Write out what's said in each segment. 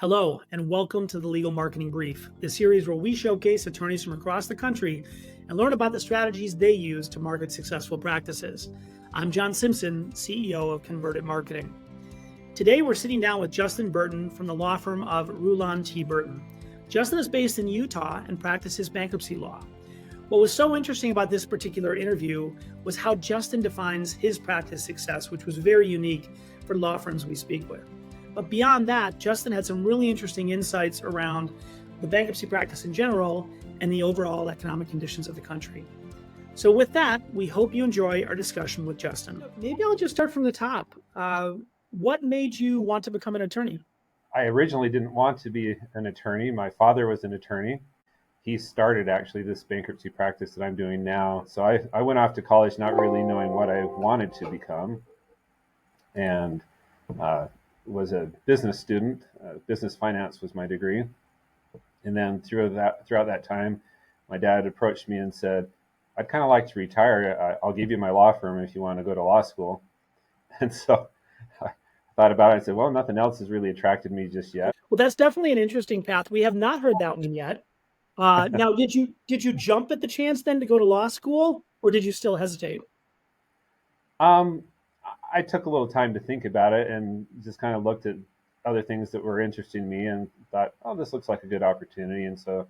Hello, and welcome to the Legal Marketing Brief, the series where we showcase attorneys from across the country and learn about the strategies they use to market successful practices. I'm John Simpson, CEO of Converted Marketing. Today, we're sitting down with Justin Burton from the law firm of Rulon T. Burton. Justin is based in Utah and practices bankruptcy law. What was so interesting about this particular interview was how Justin defines his practice success, which was very unique for law firms we speak with. But beyond that, Justin had some really interesting insights around the bankruptcy practice in general and the overall economic conditions of the country. So with that, we hope you enjoy our discussion with Justin. Maybe I'll just start from the top. What made you want to become an attorney? I originally didn't want to be an attorney. My father was an attorney. He started actually this bankruptcy practice that I'm doing now. So I went off to college not really knowing what I wanted to become, and was a business student. Business finance was my degree. And then throughout that time, my dad approached me and said, "I'd kind of like to retire. I'll give you my law firm if you want to go to law school." And so I thought about it. I said, well, nothing else has really attracted me just yet. Well, that's definitely an interesting path. We have not heard that one yet. Now, did you jump at the chance then to go to law school, or did you still hesitate? Um, I took a little time to think about it and just kind of looked at other things that were interesting to me and thought, oh, this looks like a good opportunity. And so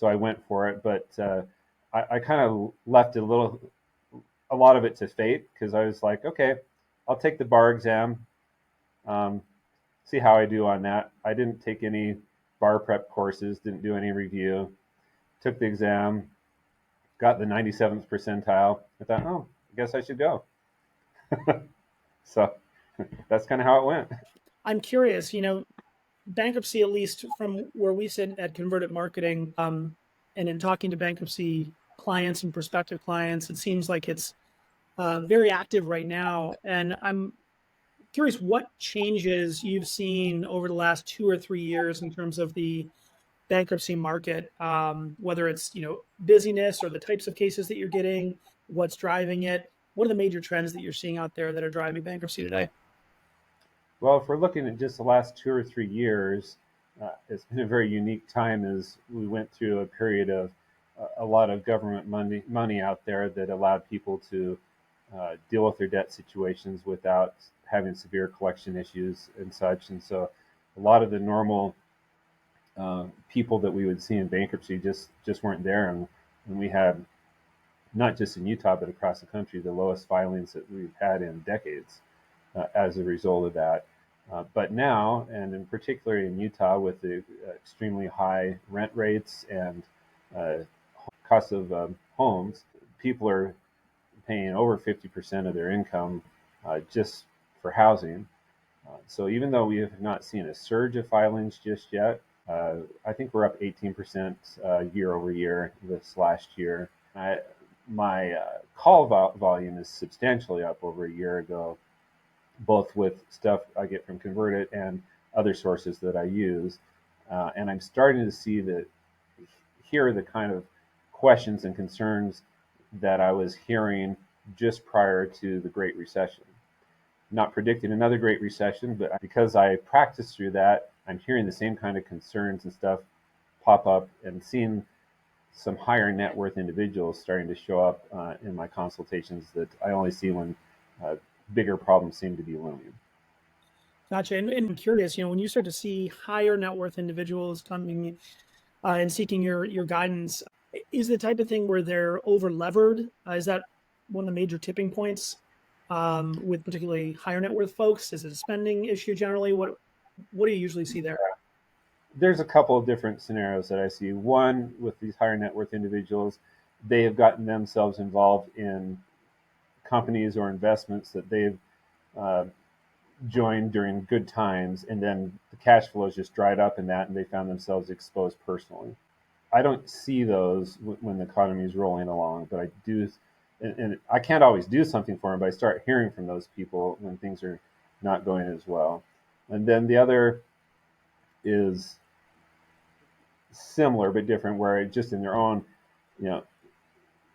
I went for it. But I kind of left a lot of it to fate, because I was like, okay, I'll take the bar exam, see how I do on that. I didn't take any bar prep courses, didn't do any review, took the exam, got the 97th percentile. I thought, oh, I guess I should go. So that's kind of how it went. I'm curious, bankruptcy, at least from where we sit at Converted Marketing, and in talking to bankruptcy clients and prospective clients, it seems like it's very active right now. And I'm curious what changes you've seen over the last 2 or 3 years in terms of the bankruptcy market, whether it's busyness or the types of cases that you're getting, what's driving it. What are the major trends that you're seeing out there that are driving bankruptcy today? Well, if we're looking at just the last 2 or 3 years, it's been a very unique time as we went through a period of a lot of government money out there that allowed people to deal with their debt situations without having severe collection issues and such. And so a lot of the normal people that we would see in bankruptcy just weren't there. And we had, not just in Utah, but across the country, the lowest filings that we've had in decades as a result of that. But now, and in particular in Utah, with the extremely high rent rates and cost of homes, people are paying over 50% of their income just for housing. So even though we have not seen a surge of filings just yet, I think we're up 18% year over year this last year. My call volume is substantially up over a year ago, both with stuff I get from Converted and other sources that I use. And I'm starting to see that here are the kind of questions and concerns that I was hearing just prior to the Great Recession. Not predicting another Great Recession, but because I practiced through that, I'm hearing the same kind of concerns and stuff pop up, and seeing some higher net worth individuals starting to show up in my consultations that I only see when bigger problems seem to be looming. Gotcha. And I'm curious, when you start to see higher net worth individuals coming and seeking your guidance, is the type of thing where they're over levered? Is that one of the major tipping points with particularly higher net worth folks? Is it a spending issue generally? What do you usually see there? There's a couple of different scenarios that I see. One, with these higher net worth individuals, they have gotten themselves involved in companies or investments that they've uh, joined during good times, and then the cash flows just dried up in that, and they found themselves exposed personally. I don't see those when the economy is rolling along, but I do, and I can't always do something for them, but I start hearing from those people when things are not going as well. And then the other is similar but different, where just in their own, you know,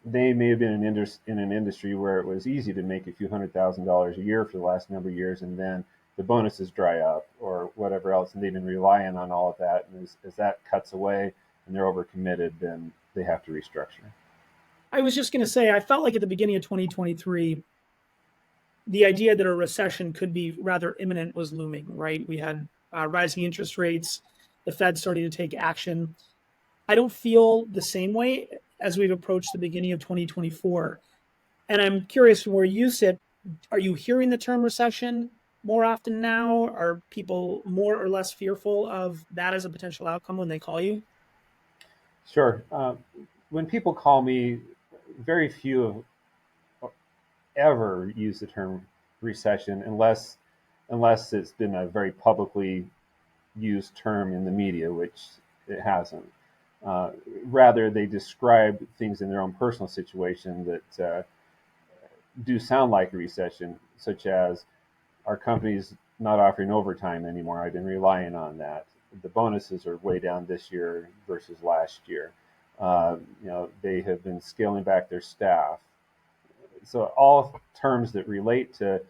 they may have been in an industry where it was easy to make a few $100,000 a year for the last number of years, and then the bonuses dry up or whatever else, and they've been relying on all of that. And as that cuts away and they're overcommitted, then they have to restructure. I was just going to say, I felt like at the beginning of 2023, the idea that a recession could be rather imminent was looming, right? We had rising interest rates, the Fed starting to take action. I don't feel the same way as we've approached the beginning of 2024. And I'm curious where you sit. Are you hearing the term recession more often now? Are people more or less fearful of that as a potential outcome when they call you? Sure. When people call me, very few ever use the term recession unless it's been a very publicly used term in the media, which it hasn't. Uh, Rather, they describe things in their own personal situation that do sound like a recession, such as our company's not offering overtime anymore. I've been relying on that. The bonuses are way down this year versus last year. They have been scaling back their staff. So all terms that relate to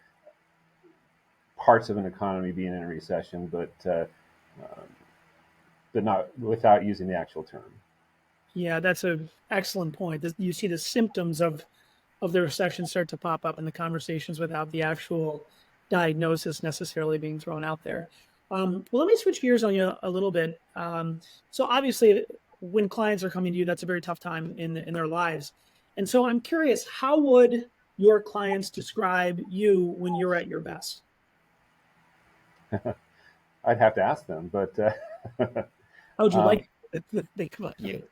parts of an economy being in a recession, but not without using the actual term. Yeah, that's an excellent point. You see the symptoms of the recession start to pop up in the conversations without the actual diagnosis necessarily being thrown out there. Well, let me switch gears on you a little bit. So obviously, when clients are coming to you, that's a very tough time in their lives. And so I'm curious, how would your clients describe you when you're at your best? I'd have to ask them, but How would you um, like to think about you?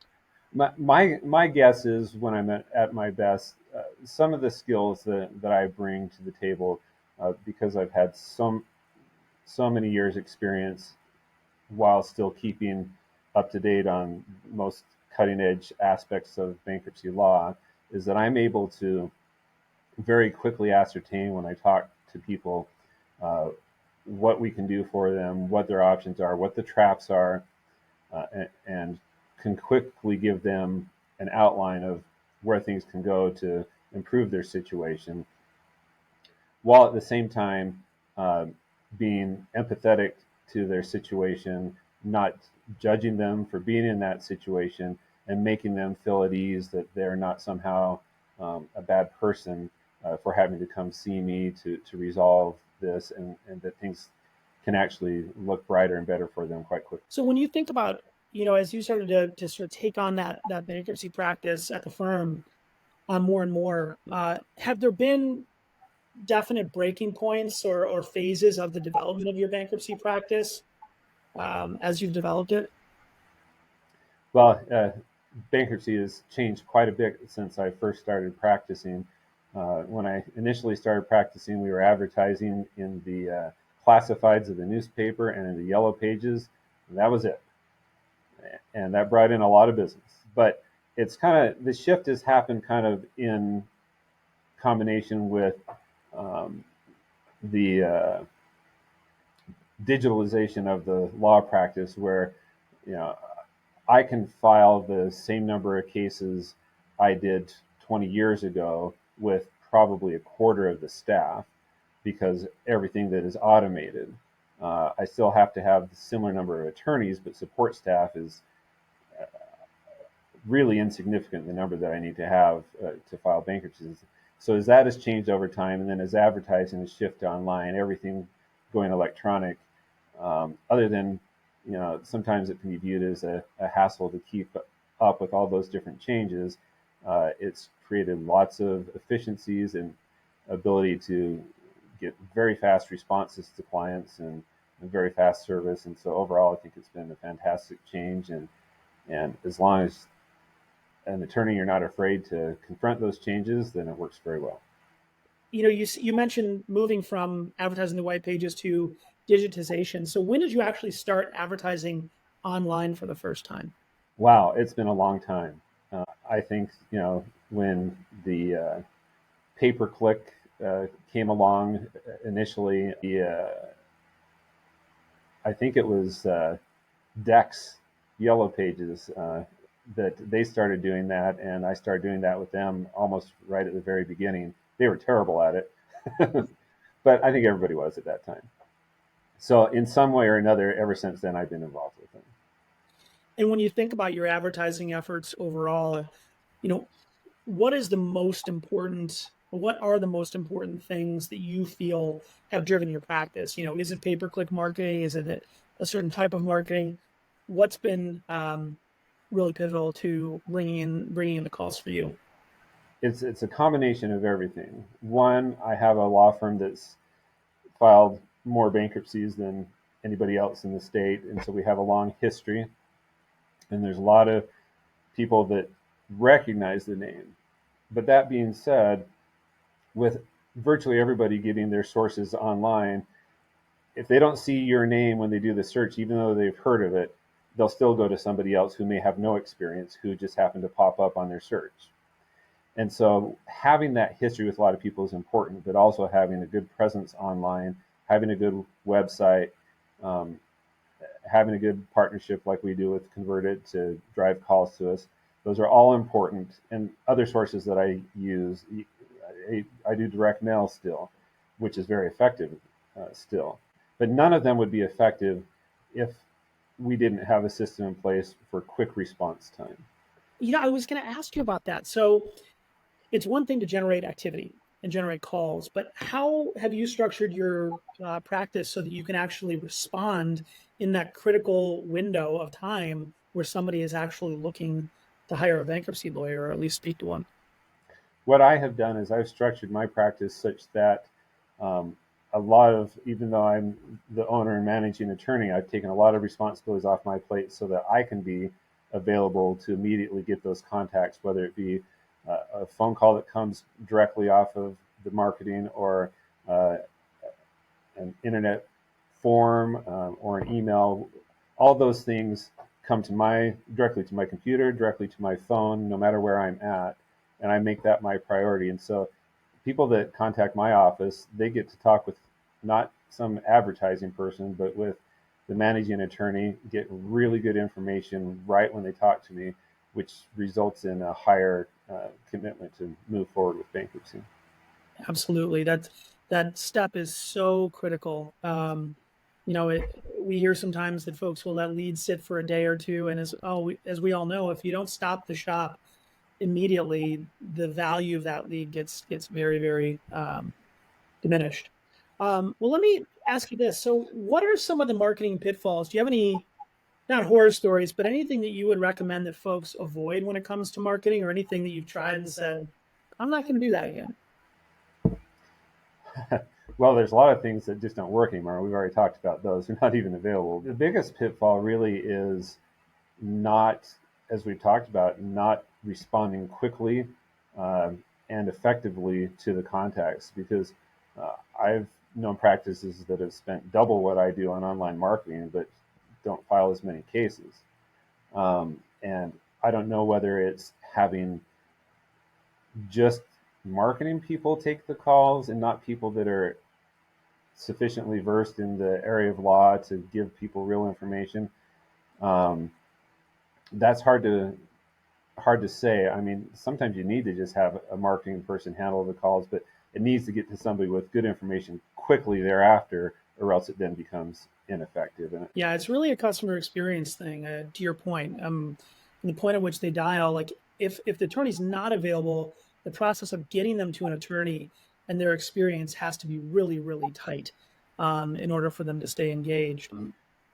my guess is when I'm at my best, some of the skills that I bring to the table, because I've had so many years experience while still keeping up to date on most cutting edge aspects of bankruptcy law, is that I'm able to very quickly ascertain when I talk to people uh, what we can do for them, what their options are, what the traps are, and can quickly give them an outline of where things can go to improve their situation, while at the same time uh, being empathetic to their situation, not judging them for being in that situation, and making them feel at ease that they're not somehow a bad person for having to come see me to resolve this, and that things can actually look brighter and better for them quite quickly. So when you think about, as you started to sort of take on that bankruptcy practice at the firm on more and more, have there been definite breaking points or phases of the development of your bankruptcy practice as you've developed it? Well, bankruptcy has changed quite a bit since I first started practicing. When I initially started practicing, we were advertising in the classifieds of the newspaper and in the yellow pages. And that was it. And that brought in a lot of business. But it's kind of the shift has happened kind of in combination with um, the digitalization of the law practice, where you know I can file the same number of cases I did 20 years ago with probably a quarter of the staff because everything that is automated. I still have to have the similar number of attorneys, but support staff is really insignificant, the number that I need to have to file bankruptcies. So as that has changed over time, and then as advertising has shifted online, everything going electronic, other than sometimes it can be viewed as a hassle to keep up with all those different changes. It's created lots of efficiencies and ability to get very fast responses to clients and very fast service. And so overall, I think it's been a fantastic change. And as long as an attorney you're not afraid to confront those changes, then it works very well. You mentioned moving from advertising the white pages to digitization. So when did you actually start advertising online for the first time? Wow, it's been a long time. I think when the pay per click came along initially, I think it was Dex Yellow Pages that they started doing that, and I started doing that with them almost right at the very beginning. They were terrible at it, but I think everybody was at that time. So in some way or another, ever since then, I've been involved with them. And when you think about your advertising efforts overall, you know, what is the most important, what are the most important things that you feel have driven your practice? Is it pay-per-click marketing? Is it a certain type of marketing? What's been really pivotal to bringing in the calls for you? It's a combination of everything. One, I have a law firm that's filed more bankruptcies than anybody else in the state, and so we have a long history. And there's a lot of people that recognize the name. But that being said, with virtually everybody getting their sources online, if they don't see your name when they do the search, even though they've heard of it, they'll still go to somebody else who may have no experience, who just happened to pop up on their search. And so having that history with a lot of people is important, but also having a good presence online, having a good website, um, having a good partnership like we do with Converted to drive calls to us. Those are all important. And other sources that I use, I do direct mail still, which is very effective still. But none of them would be effective if we didn't have a system in place for quick response time. I was going to ask you about that. So it's one thing to generate activity and generate calls, but how have you structured your practice so that you can actually respond in that critical window of time where somebody is actually looking to hire a bankruptcy lawyer or at least speak to one? What I have done is I've structured my practice such that um, a lot of, even though I'm the owner and managing attorney, I've taken a lot of responsibilities off my plate so that I can be available to immediately get those contacts, whether it be a phone call that comes directly off of the marketing or uh, an internet form or an email. All those things come to my directly to my computer, directly to my phone, no matter where I'm at, and I make that my priority. And so, people that contact my office, they get to talk with not some advertising person, but with the managing attorney, get really good information right when they talk to me, which results in a higher commitment to move forward with bankruptcy. Absolutely. That step is so critical. We hear sometimes that folks will let leads sit for a day or two, and as we all know, if you don't stop the shop immediately, the value of that lead gets very, very diminished. Well, let me ask you this. So, what are some of the marketing pitfalls? Do you have any, not horror stories, but anything that you would recommend that folks avoid when it comes to marketing, or anything that you've tried and said, I'm not going to do that again? Well, there's a lot of things that just don't work anymore. We've already talked about those. They're not even available. The biggest pitfall really is not, as we've talked about, not responding quickly uh, and effectively to the contacts because I've known practices that have spent double what I do on online marketing but don't file as many cases. And I don't know whether it's having just marketing people take the calls and not people that are sufficiently versed in the area of law to give people real information. Um, that's hard to say. I mean, sometimes you need to just have a marketing person handle the calls, but it needs to get to somebody with good information quickly thereafter, or else it then becomes ineffective. And Yeah, it's really a customer experience thing. To your point, the point at which they dial, like if the attorney's not available, the process of getting them to an attorney and their experience has to be really, really tight in order for them to stay engaged.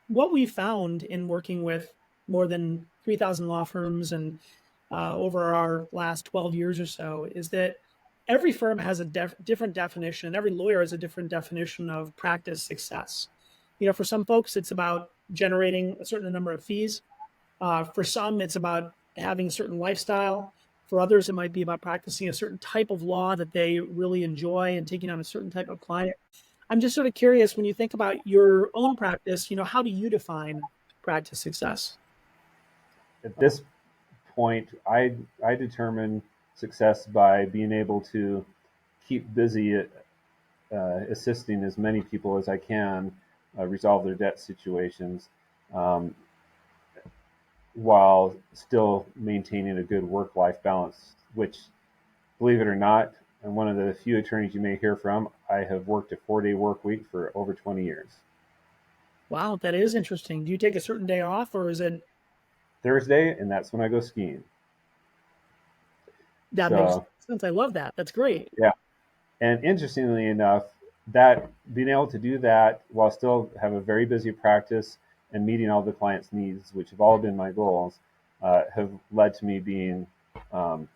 What we found in working with more than 3,000 law firms and over our last 12 years or so is that every firm has a different definition, and every lawyer has a different definition of practice success. For some folks, it's about generating a certain number of fees. For some, it's about having a certain lifestyle. For others, it might be about practicing a certain type of law that they really enjoy and taking on a certain type of client. I'm just sort of curious when you think about your own practice, how do you define practice success? at this point, I determine success by being able to keep busy assisting as many people as I can resolve their debt situations um, while still maintaining a good work-life balance, which, believe it or not, I'm one of the few attorneys you may hear from. I have worked a 4-day work week for over 20 years. Wow, that is interesting. Do you take a certain day off, or is it Thursday, and that's when I go skiing. that makes So sense? I love that. That's great. yeah, and interestingly enough, that being able to do that while still have a very busy practice and meeting all the clients' needs, which have all been my goals, have led to me being um,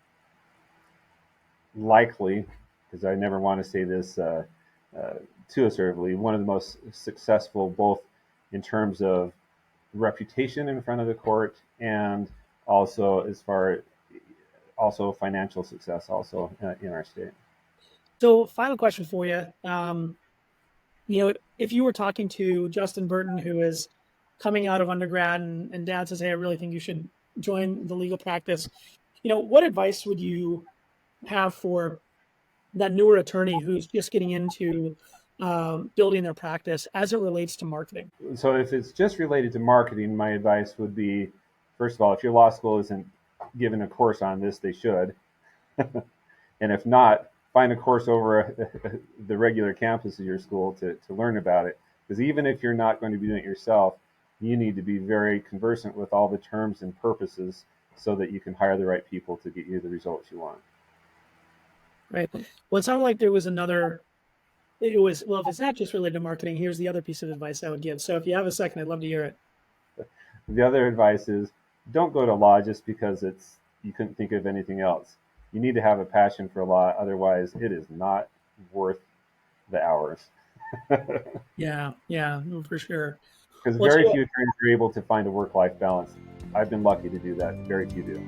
likely, because I never want to say this uh, too assertively, one of the most successful, both in terms of reputation in front of the court and also as far also financial success also in our state. So, final question for you. If you were talking to Justin Burton, who is coming out of undergrad, and dad says, "Hey, I really think you should join the legal practice," what advice would you have for that newer attorney who's just getting into building their practice as it relates to marketing? So if it's just related to marketing, my advice would be, first of all, if your law school isn't given a course on this, they should. And if not, find a course over the regular campus of your school to learn about it. Because even if you're not going to be doing it yourself, you need to be very conversant with all the terms and purposes so that you can hire the right people to get you the results you want. Right. Well, it sounded like there was another. It was, well, if it's not just related to marketing, here's the other piece of advice I would give. So if you have a second, I'd love to hear it. The other advice is don't go to law just because it's you couldn't think of anything else. You need to have a passion for law, otherwise it is not worth the hours. Yeah, yeah, no, for sure. Because Well, very so few attorneys are able to find a work-life balance. I've been lucky to do that. Very few do.